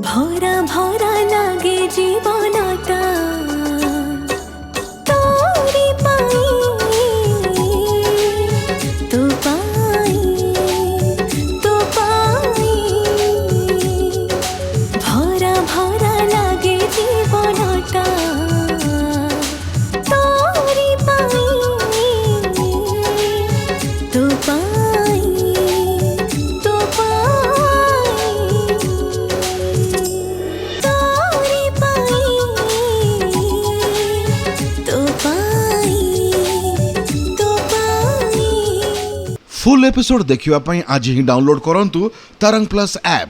ভরা ভরা লাগে জীবনটা তোরি পাই তো পাই তো পাই ভরা ভরা লাগে জীবনটা তোরি পাই তো পাই তো फुल एपिसोड देखिवा पई आज ही डाउनलोड करंतु तरंग प्लस ऐप।